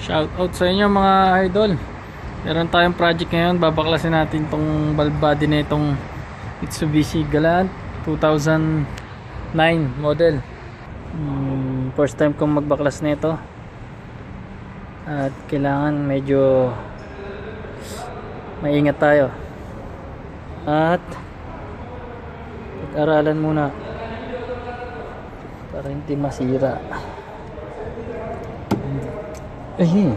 Shout out sa inyo mga idol. Meron tayong project ngayon. Babaklasin natin tong valve body na itong Mitsubishi Galant 2009 model. First time kong magbaklas nito. At kailangan medyo maingat tayo. At pag-aralan muna para hindi masira. Ayan,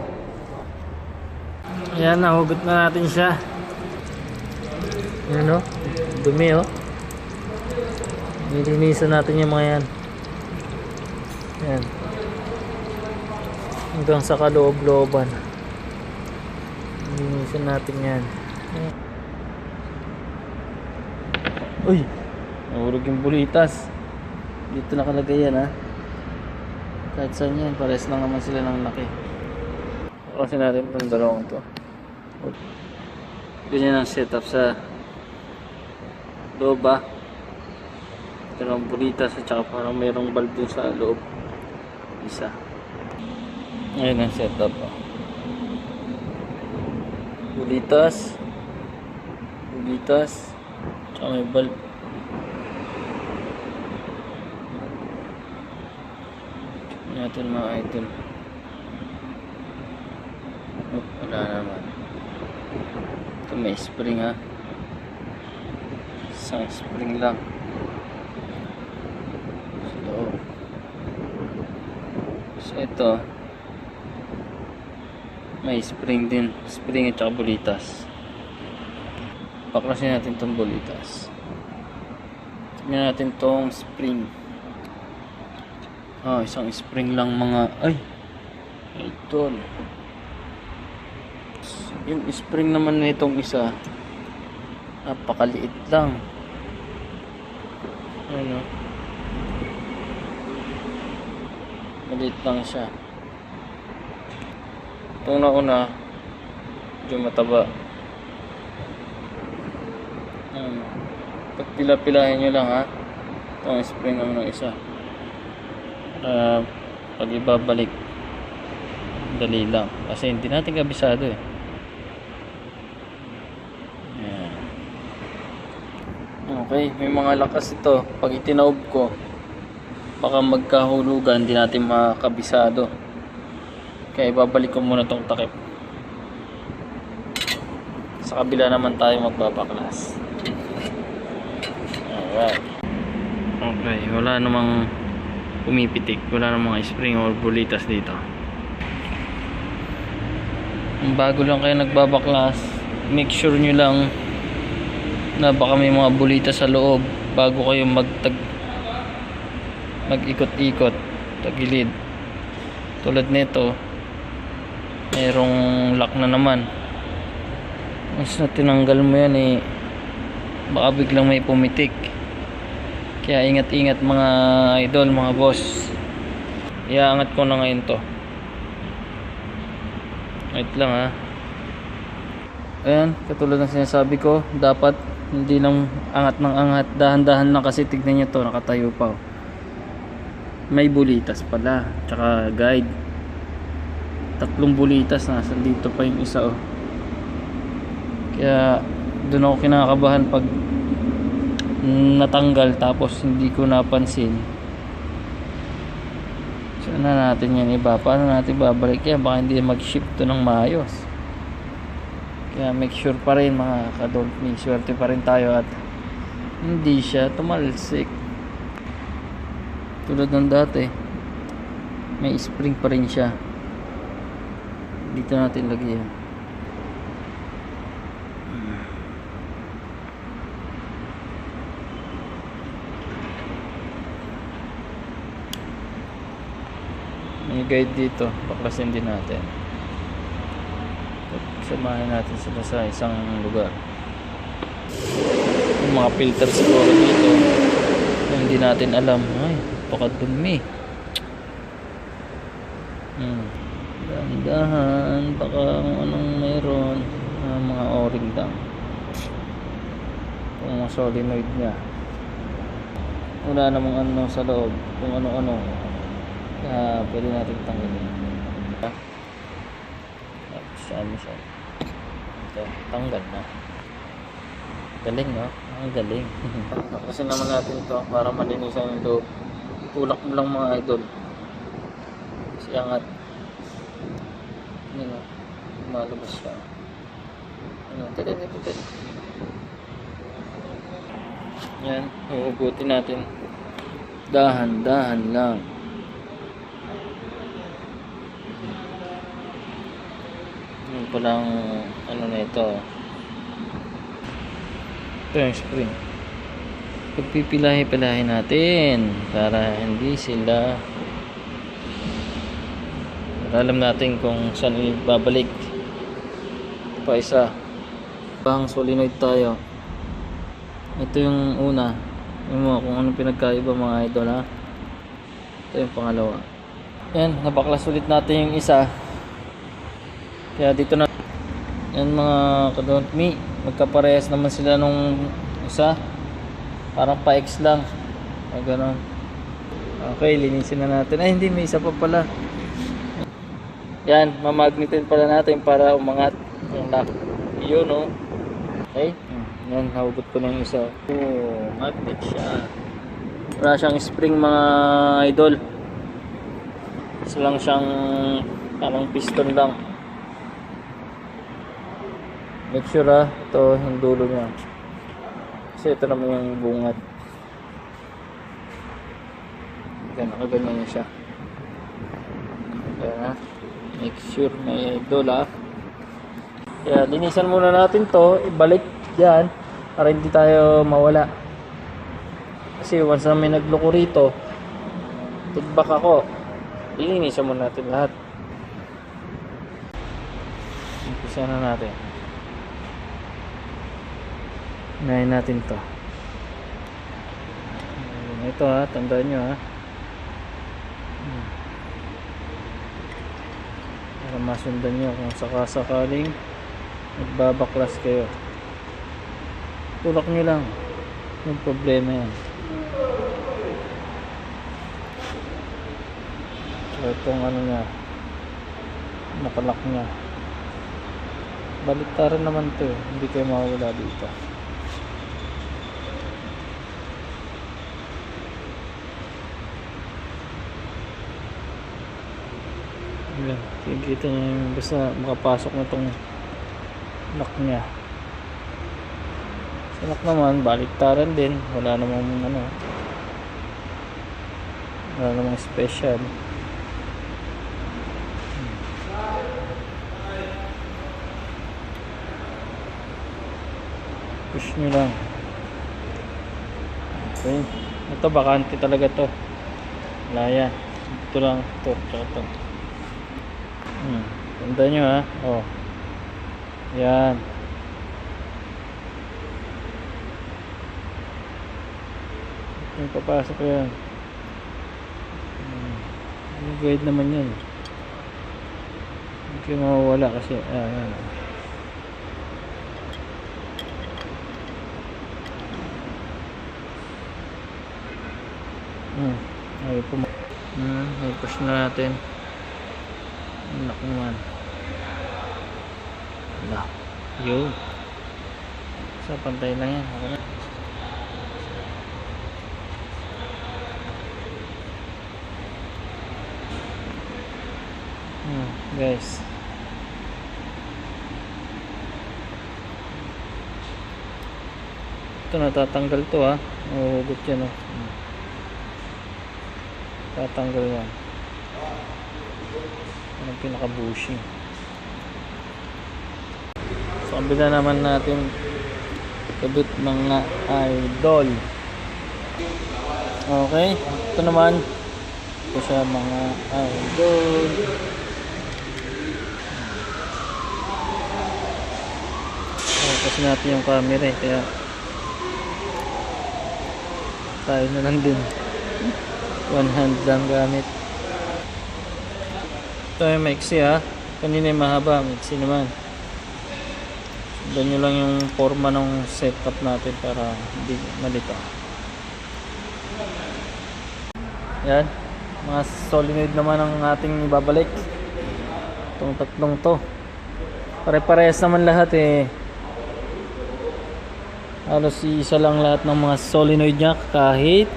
nahugot na natin siya. Ayan o, dumi o. Nilinisan natin yung mga yan. Ayan. Hanggang sa kaloob-looban. Nilinisan natin yan. Uy, nahulog yung bulitas. Dito nakalagay yan ha. Kahit saan yan, pares lang naman sila ng laki. Kasi natin itong dalawang to. Ganyan ang setup sa loob ba. Dalawang bulitas at saka parang mayroong valve dun sa loob. Isa. Ayan ang setup. Bulitas. Bulitas. Tsaka may valve. Natin mga idol. Wala naman. Ito may spring ha. Isang spring lang. So ito may spring din. Spring at saka bulitas. Paklasin natin itong bulitas. Tignan natin itong spring. Isang spring lang mga ito. Yung spring naman nitong isa napakaliit lang. Ano? Maliit lang siya. Itong nauna medyo mataba. Pag pila-pilahin nyo lang ha. Itong spring naman ng isa. Pag ibabalik dali lang kasi hindi natin kabisado eh. Ayan. Okay, may mga lakas ito. Pag itinaob ko baka magkahulugan, hindi natin makabisado, kaya ibabalik ko muna tong takip. Sa kabila naman tayo magbabaklas. Alright. Okay, wala namang pumipitik, wala namang spring or bulitas dito. Bago lang kayo nagbabaklas, make sure nyo lang na baka may mga bulitas sa loob bago kayo mag-ikot-ikot tagilid. Tulad nito, mayroong lock na naman. Once na tinanggal mo yan baka biglang may pumitik. Kaya ingat-ingat mga idol, mga boss. Iaangat ko na ngayon to. Wait lang ha. Ayan, katulad ng sinasabi ko, dapat hindi lang angat ng angat, dahan-dahan lang kasi tignan nyo to, nakatayo pa. May bulitas pala, tsaka guide. 3 bulitas, nasa dito pa yung isa oh. Kaya doon ako kinakabahan pag natanggal tapos hindi ko napansin. Saan na natin yan iba? Paano natin babalik yan? Baka hindi mag-ship to ng maayos. Kaya make sure pa rin mga kadolphi, swerte pa rin tayo at hindi siya tumalsik tulad ng dati. May spring pa rin siya. Dito natin lagyan. May guide dito, baklasin din natin. Samahin natin sila sa isang lugar. Yung mga filter siguro dito hindi natin alam. Ay, pakadumi. Dahan-dahan, baka anong mayroon. Mga o-ring lang. Kung mga solenoid nya wala namang ano sa loob, kung ano-ano. Kaya pwede natin tanggalin. Saan siya? Ito, tanggal na. Galing, no? Ang galing. Kasi naman natin ito para malinisan yung loob. Tulak mo lang mga idol. Kasi angat. Ano, lumalabas siya. Ano, tititititit. Yan, huhugutin natin. Dahan-dahan lang. Yan palang ano na ito. Ito yung spring. Pagpipilahi-pilahi natin para hindi sila alam natin kung saan ibabalik. Pa isa. Pang solenoid tayo. Ito yung una. Yung mo kung anong pinagkaiba mga idol, ha. Ito yung pangalawa. Yan, nabaklas ulit natin yung isa. Kaya dito na. Yan mga ka-don't me. Magkaparehas naman sila nung isa. Parang pa-X lang. O gano'n. Okay, linisin na natin. Ay, hindi. May isa pa pala. Yan, mamagnetin pala natin para umangat yung lock. Yun, no? Okay. Yan, nahugot ko na yung isa. Oh, magnet siya. Wala siyang spring mga idol. Isa lang siyang parang piston lang. Make sure ito yung dulo niya. Kasi ito naman yung bungat. Yan, nakaganyan niya siya. Yan, make sure may idol, Kaya linisan muna natin to, ibalik dyan para hindi tayo mawala. Kasi once na may nagloko rito, feedback ako, linisan muna natin lahat. Umpisa na natin. Unahin natin to. Ito, tandaan nyo, para masundan nyo kung sakasakaling magbabaklas kayo. Tulak nyo lang, yung problema yan. So itong ano nya, nakalak nya, baliktaran naman to, hindi kayo mawawala dito. Ayan, kita nyo yung basta makapasok na tong lock nya. Sa lock naman, baliktaran din, wala namang ano, wala namang special. Push nyo lang. Okay, ito bakante talaga to, wala yan. Ito lang, ito, tsaka ito. Tanda nyo, oh, yan. Yung papasok ko yan. Yung guide naman yan. Hindi kayo mawawala kasi yan. Ay push na natin. Anak naman. Wala. Yun. Sa pantay lang yan. Okay na. Guys. Ito natatanggal to, mahuhugot yan, tatanggal yan. Ang pinaka bushing. So kabila naman natin kabit mga idol. Okay, ito naman ito siya mga idol. Kasi natin yung camera kaya tayo na lang din, one hand lang gamit. Ito yung maiksi, kanina yung mahaba, maiksi naman. Sundan nyo lang yung forma ng setup natin para hindi malito. Yan, mga solenoid naman ang ating ibabalik, itong tatlong to. Pare-parehas naman lahat eh. Halos isa lang lahat ng mga solenoid niya kahit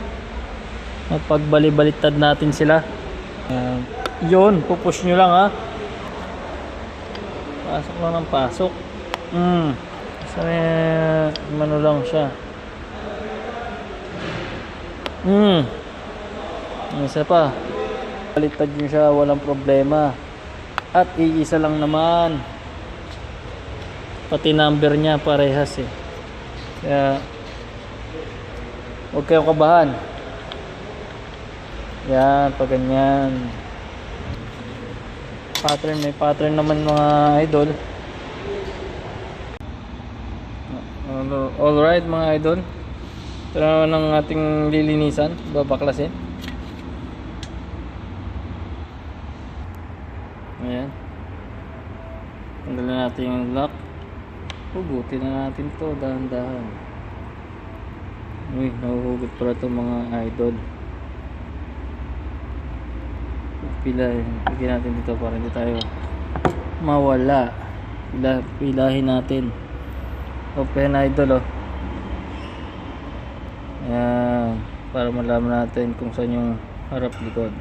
mapagbali-baliktad natin sila. Yun, pupush nyo lang ha. Pasok lang ng pasok. Kasi ano lang siya. Isa pa. Baliktad nyo siya, walang problema. At iisa lang naman. Pati number niya parehas eh. Kaya huwag kayong kabahan. Yan, pag ganyan. Pattern, may pattern naman mga idol. Alright mga idol. Ito naman ang ating lilinisan, babaklasin. Ayan. Tanggalin natin yung lock. Hugutin na natin to dahan-dahan. Uy, nahuhugot pala ito mga idol. Pigyan natin dito para hindi tayo mawala. Pilahin natin. Open idol oh. Ayan, para malaman natin kung saan yung harap likod.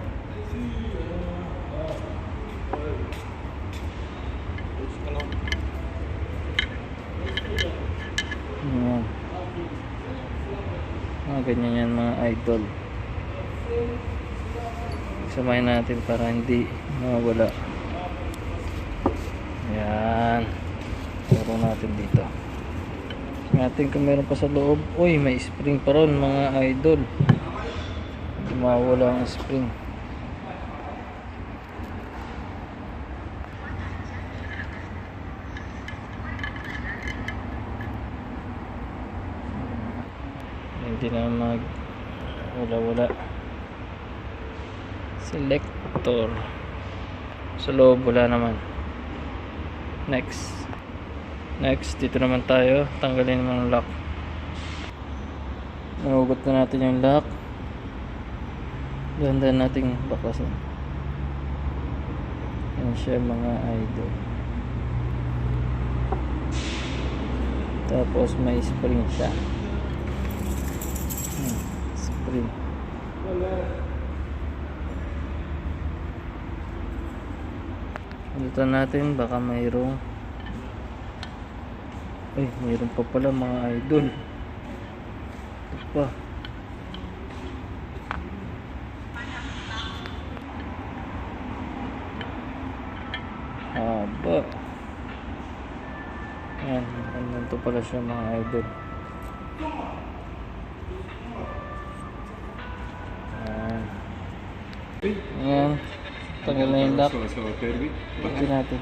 Ayan. Ganyan yan mga idol. Samahin natin para hindi mawala. Ayan. Meron natin dito. Natin kung meron pa sa loob. Uy, may spring pa ron mga idol. Hindi mawala ang spring. Hindi na mag wala. Selector. Sa loob wala naman. Next, dito naman tayo. Tanggalin naman ang lock. Nahugot na natin yung lock. Dahan-dahan nating baklasin. Yan siya mga idol. Tapos may spring siya. Spring. Dito natin baka mayroong mayroon pa pala mga idol. Ito pa. Haba. Ayan, nandito pala siya mga idol. Ayan. Tanggal na yung lock. Ito natin.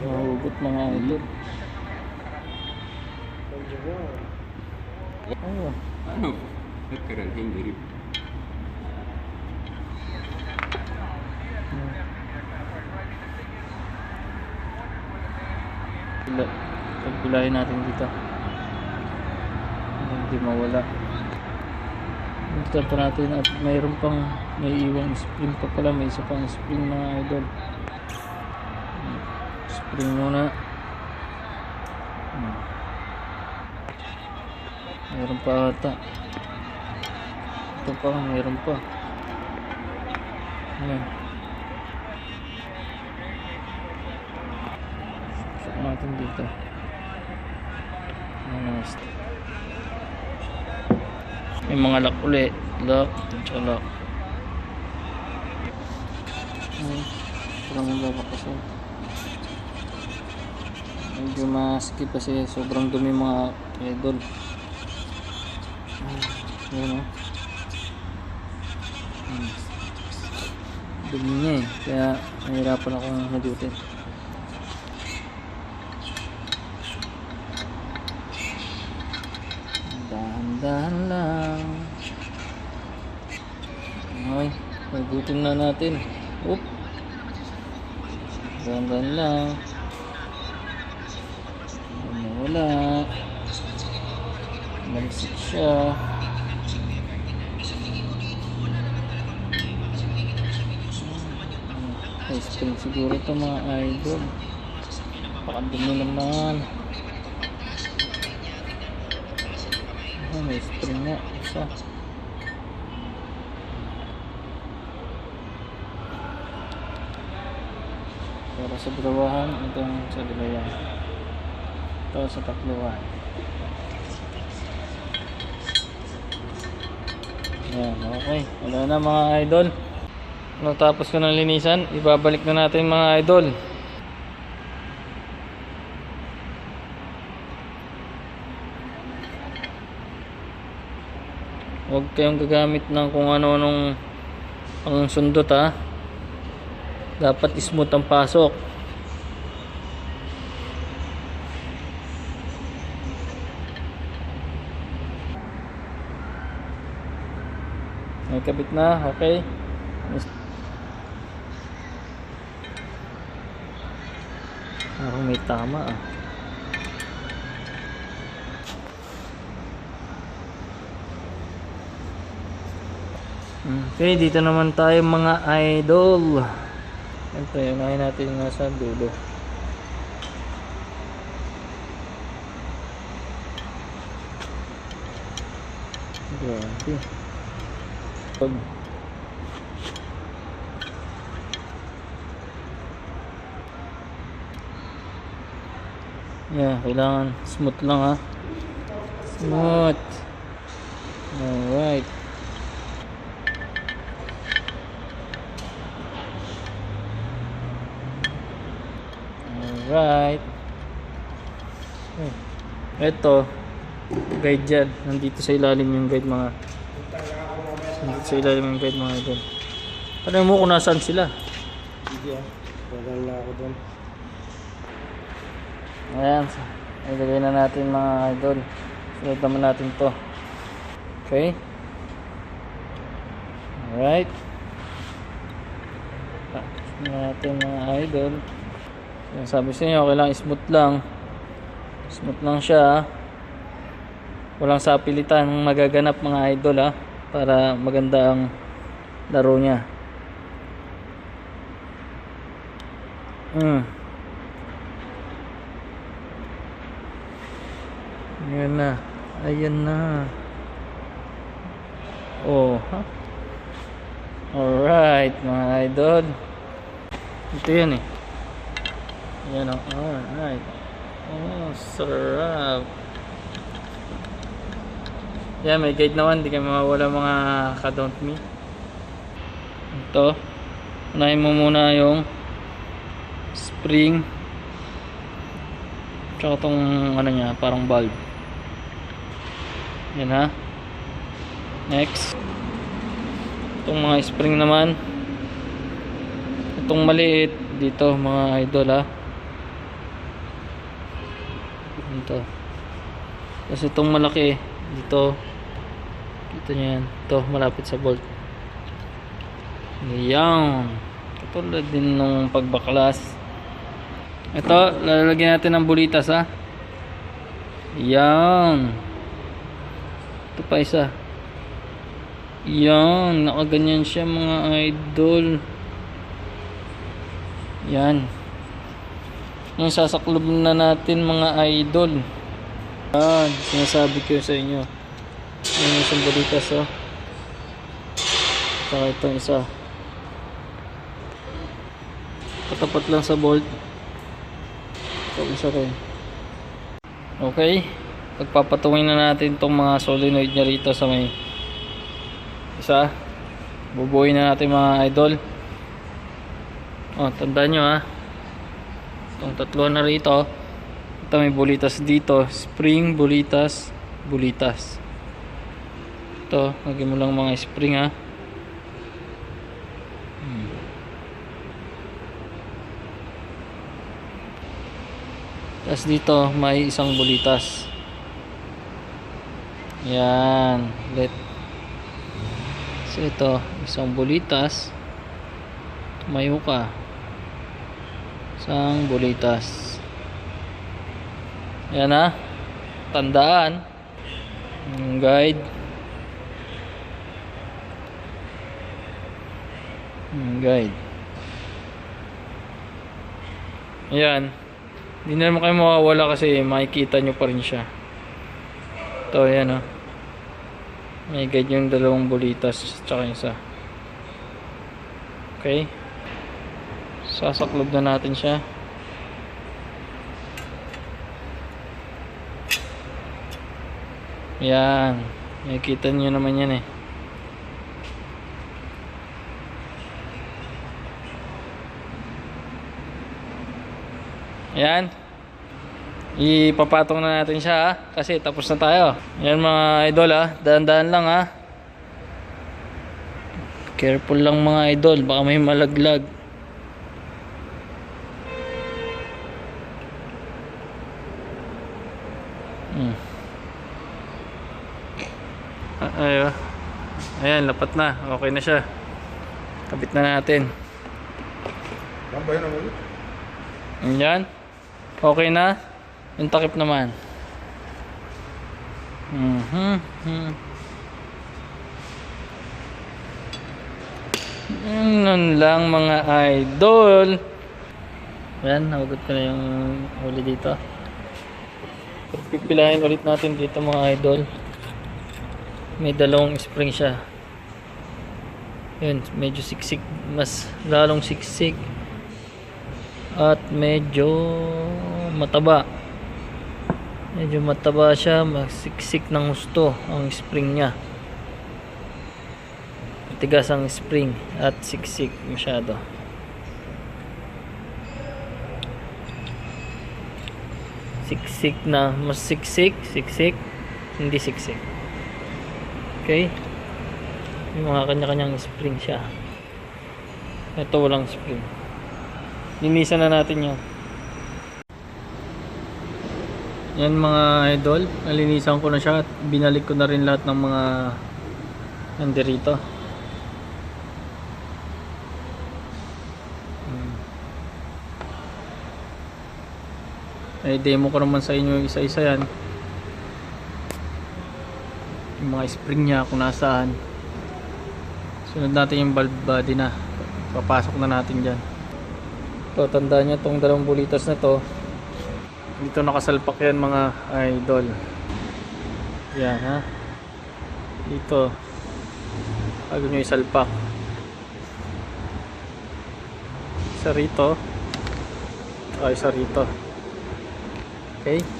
Mahugot mga idol. Ano? ذكر الحين قريب. Pagpilahin natin dito. Hindi mawala. Ito pa natin at mayroon pang may iwang spring pa pala. May isa pang spring mga idol. Spring muna. Mayroon pa ata. Ito pa, mayroon pa. Ayan. Check natin dito. Ayan. May mga lock ulit. Lock. Tsaka lock. Ayan. Parang nababa kasi. Medyo maskip kasi sobrang dumi mga idol. Ayan o. Dumi niya eh. Kaya nahirapan akong hugutin. Dahan-dahan lang. Okay. Hugutin na natin. Oop. Dahan-dahan lang. Wala. Magsik siya. May spring siguro ito mga idol. Pakadumi naman. May spring nga. Isa. Para sa dalawahan, itong sa dalawahan. Ito sa tatluhan. Yan, okay. Wala na mga idol. Tapos ko ng linisan, ibabalik na natin mga idol. Huwag kayong gagamit ng kung ano-anong pang sundot ha. Dapat smooth ang pasok. May kabit na, okay. Parang may tama ah. Okay, dito naman tayo mga idol. Siyempre, unahin natin yung nasa dulo. Grabe. Yeah, kailangan smooth lang ha. Smooth. Alright. Alright. Ito guide dyan. Nandito sa ilalim yung guide mga. Nandito sa ilalim yung guide mga idol. Tanong mo kung nasaan sila. Sige ah. Wala ako doon. Ayan, ilagay na natin mga idol. Sunod naman natin to. Okay. Alright. Sunod natin mga idol. Yung sabi sa inyo, kailangan smooth lang. Smooth lang siya. Walang sapilitan magaganap mga idol ha. Para maganda ang laro niya. Ayan na. Ayan na. Oh, ha? Alright, mga idol. Ito yan eh. Ayan o. Alright. Oh, sarap. Yan, may guide naman. Hindi kayo mawawala mga ka-don't me. Ito. Unahin mo muna yung spring. Tsaka itong ano niya, parang bulb. Yan ha. Next. Itong mga spring naman. Itong maliit dito mga idol ha. Ito. Tapos itong malaki dito. Dito niyan. Ito malapit sa bolt. Yan. Katulad din ng pagbaklas. Ito lalagyan natin ng bulitas ha. Yan. Ito pa isa. Yan, nakaganyan siya mga idol. Yan. Yung sasaklob na natin mga idol. Yan, sinasabi ko sa inyo. Yung isang bulitas oh. Saka itong isa. Patapat lang sa bolt. Itong isa rin. Okay. Pagpapatuwing na natin itong mga solenoid niya rito sa may isa. Bubuuin na natin mga idol. Oh, tandaan nyo ha. Itong tatlo na rito. Ito may bulitas dito. Spring, bulitas, bulitas. Ito, lagyan mo lang mga spring ha. Tapos dito may isang bulitas. Yan. So ito, isang bulitas. Mayo ka. Isang bulitas. Yan ha. Tandaan. Guide. Guide. Ayan. Hindi na naman kayo mawawala kasi makikita nyo pa rin siya. Ito, ayan o. May guide yung dalawang bulitas tsaka isa. Okay. Sasaklob na natin siya. Yan. Makikita nyo naman yan eh. Yan. Ipapatong na natin siya ha? Kasi tapos na tayo. Yan mga idol ha. Dahan-dahan lang ha. Careful lang mga idol. Baka may malaglag. Ayan, lapat na. Okay na siya. Kabit na natin. Lambayan ang ulit. Ayan. Okay na. Yung takip naman. Nun lang mga idol. Ayan, nahugot ko na yung huli dito. Pipilahin ulit natin dito mga idol. May dalawang spring siya. Yun, medyo siksik. Mas lalong siksik. At medyo mataba. Medyo mataba siya. Masiksik ng gusto ang spring niya. Matigas ang spring. At siksik masyado. Siksik na. Mas siksik. Siksik. Hindi siksik. Okay. May mga kanya-kanyang spring siya. Ito walang spring. Linisan na natin yan. Yan mga idol. Nalinisan ko na siya at binalik ko na rin lahat ng mga nandirito. Ay demo ko naman sa inyo isa-isa yan. Yung mga spring niya kung nasaan. Sunod natin yung valve body na. Papasok na natin dyan. Ito, tandaan nyo itong dalawang bulitas na to. Dito nakasalpak yan mga idol. Yan ha. Dito. Bago nyo isalpak. Isa rito. Saka isa rito. Okay.